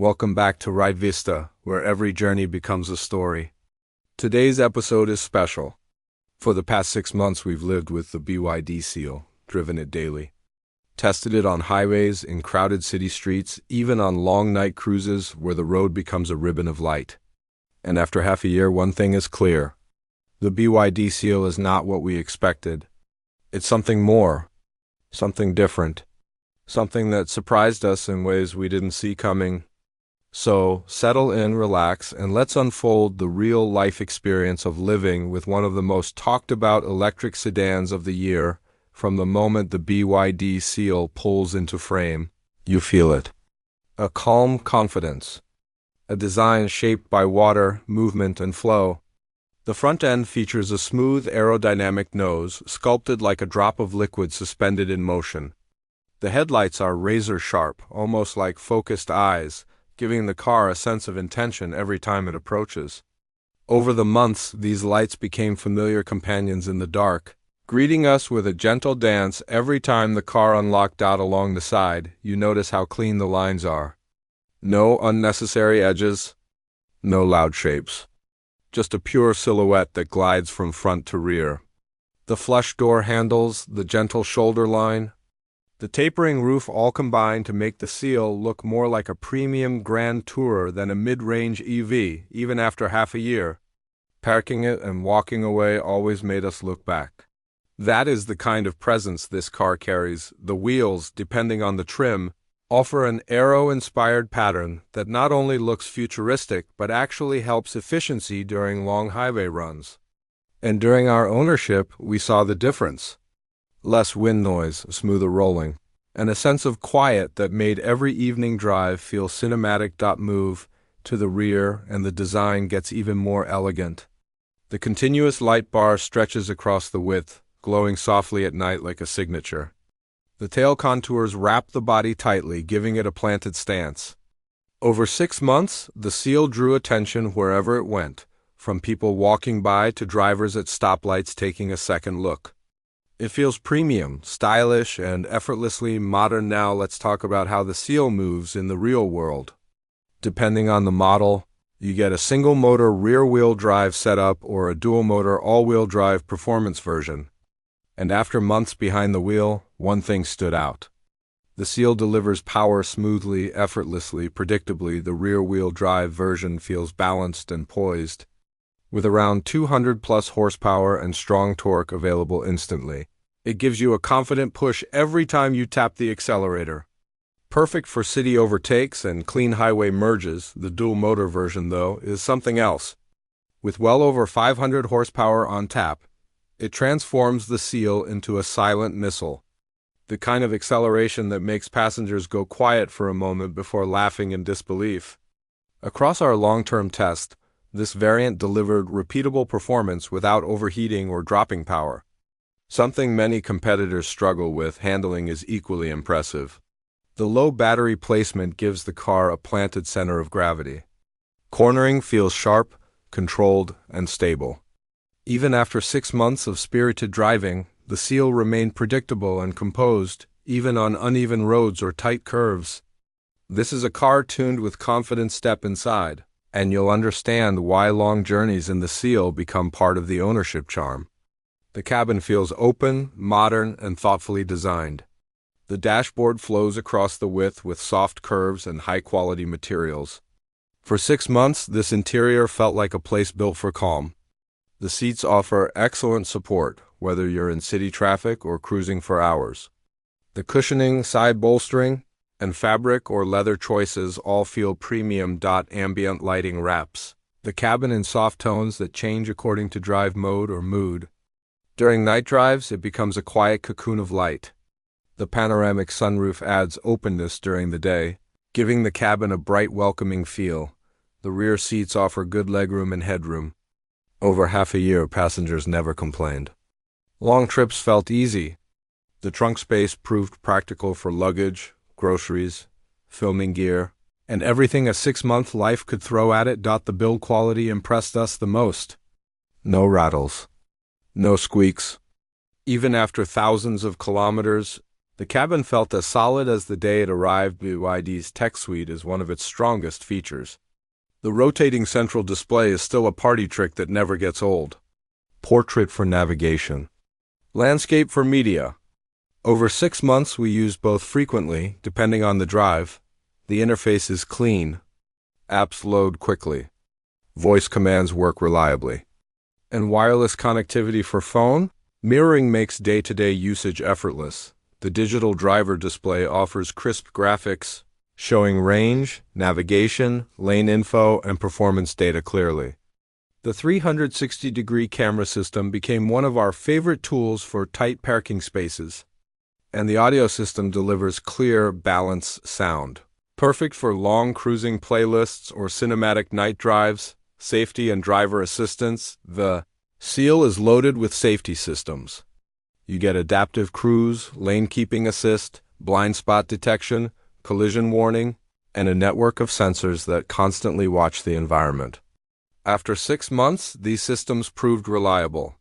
Welcome back to RideVista, where every journey becomes a story. Today's episode is special. For the past 6 months, we've lived with the BYD Seal, driven it daily. Tested it on highways, in crowded city streets, even on long night cruises where the road becomes a ribbon of light. And after half a year, one thing is clear. The BYD Seal is not what we expected. It's something more, something different, something that surprised us in ways we didn't see coming. So, settle in, relax, and let's unfold the real-life experience of living with one of the most talked-about electric sedans of the year. From the moment the BYD Seal pulls into frame, you feel it. A calm confidence. A design shaped by water, movement, and flow. The front end features a smooth aerodynamic nose, sculpted like a drop of liquid suspended in motion. The headlights are razor-sharp, almost like focused eyes, giving the car a sense of intention every time it approaches. Over the months, these lights became familiar companions in the dark, greeting us with a gentle dance every time the car unlocked out along the side. You notice how clean the lines are. No unnecessary edges, no loud shapes. Just a pure silhouette that glides from front to rear. The flush door handles, the gentle shoulder line, the tapering roof all combine to make the Seal look more like a premium Grand Tourer than a mid-range EV, even after half a year. Parking it and walking away always made us look back. That is the kind of presence this car carries. The wheels, depending on the trim, offer an aero-inspired pattern that not only looks futuristic but actually helps efficiency during long highway runs. And during our ownership, we saw the difference. Less wind noise, smoother rolling, and a sense of quiet that made every evening drive feel cinematic. Move to the rear, and the design gets even more elegant. The continuous light bar stretches across the width, glowing softly at night like a signature. The tail contours wrap the body tightly, giving it a planted stance. Over 6 months, the Seal drew attention wherever it went, from people walking by to drivers at stoplights taking a second look. It feels premium, stylish, and effortlessly modern. Now let's talk about how the Seal moves in the real world. Depending on the model, you get a single-motor rear-wheel drive setup or a dual-motor all-wheel drive performance version. And after months behind the wheel, one thing stood out. The Seal delivers power smoothly, effortlessly, predictably. The rear-wheel drive version feels balanced and poised, with around 200-plus horsepower and strong torque available instantly. It gives you a confident push every time you tap the accelerator. Perfect for city overtakes and clean highway merges. The dual-motor version, though, is something else. With well over 500 horsepower on tap, it transforms the Seal into a silent missile. The kind of acceleration that makes passengers go quiet for a moment before laughing in disbelief. Across our long-term test, this variant delivered repeatable performance without overheating or dropping power. Something many competitors struggle with, handling is equally impressive. The low battery placement gives the car a planted center of gravity. Cornering feels sharp, controlled, and stable. Even after 6 months of spirited driving, the Seal remained predictable and composed, even on uneven roads or tight curves. This is a car tuned with confidence. Step inside, and you'll understand why long journeys in the Seal become part of the ownership charm. The cabin feels open, modern, and thoughtfully designed. The dashboard flows across the width with soft curves and high-quality materials. For 6 months, this interior felt like a place built for calm. The seats offer excellent support, whether you're in city traffic or cruising for hours. The cushioning, side bolstering, and fabric or leather choices all feel premium. Ambient lighting wraps the cabin in soft tones that change according to drive mode or mood. During night drives, it becomes a quiet cocoon of light. The panoramic sunroof adds openness during the day, giving the cabin a bright, welcoming feel. The rear seats offer good legroom and headroom. Over half a year, passengers never complained. Long trips felt easy. The trunk space proved practical for luggage, groceries, filming gear, and everything a 6-month life could throw at it. The build quality impressed us the most. No rattles. No squeaks. Even after thousands of kilometers, The cabin felt as solid as the day it arrived. BYD's tech suite is one of its strongest features. The rotating central display is still a party trick that never gets old. Portrait for navigation. Landscape for media. Over 6 months we used both frequently, depending on the drive. The interface is clean. Apps load quickly. Voice commands work reliably. And wireless connectivity for phone? Mirroring makes day-to-day usage effortless. The digital driver display offers crisp graphics, showing range, navigation, lane info, and performance data clearly. The 360-degree camera system became one of our favorite tools for tight parking spaces. And the audio system delivers clear, balanced sound. Perfect for long cruising playlists or cinematic night drives, safety and driver assistance. The Seal is loaded with safety systems. You get adaptive cruise, lane keeping assist, blind spot detection, collision warning, and a network of sensors that constantly watch the environment. After 6 months, these systems proved reliable,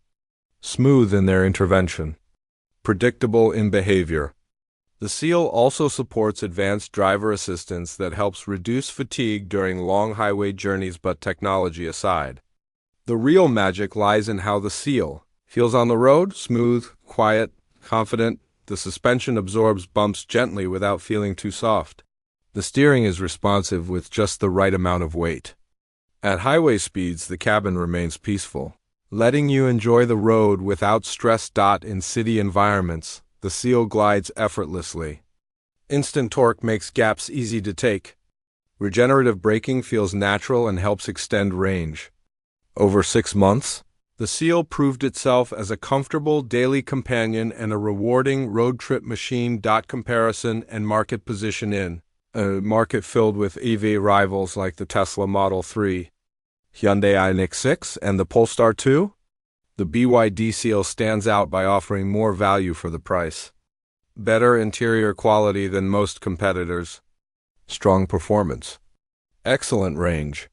smooth in their intervention, predictable in behavior. The Seal also supports advanced driver assistance that helps reduce fatigue during long highway journeys. But technology aside, the real magic lies in how the Seal feels on the road. Smooth, quiet, confident. The suspension absorbs bumps gently without feeling too soft. The steering is responsive with just the right amount of weight. At highway speeds, the cabin remains peaceful, letting you enjoy the road without stress. In city environments, the Seal glides effortlessly. Instant torque makes gaps easy to take. Regenerative braking feels natural and helps extend range. Over 6 months, the Seal proved itself as a comfortable daily companion and a rewarding road trip machine. Comparison and market position. In a market filled with EV rivals like the Tesla Model 3, Hyundai Ioniq 6, and the Polestar 2, the BYD Seal stands out by offering more value for the price. Better interior quality than most competitors, strong performance, excellent range,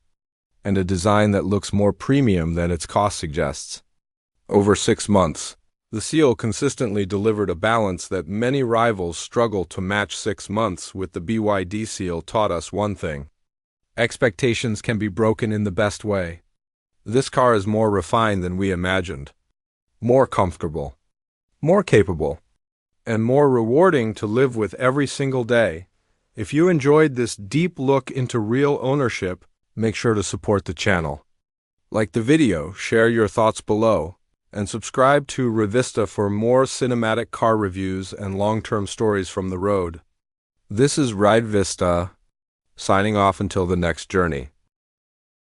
and a design that looks more premium than its cost suggests. Over 6 months, the Seal consistently delivered a balance that many rivals struggle to match. 6 months with the BYD Seal taught us one thing: expectations can be broken in the best way. This car is more refined than we imagined, more comfortable, more capable, and more rewarding to live with every single day. If you enjoyed this deep look into real ownership, make sure to support the channel. Like the video, share your thoughts below, and subscribe to RideVista for more cinematic car reviews and long-term stories from the road. This is RideVista, signing off until the next journey.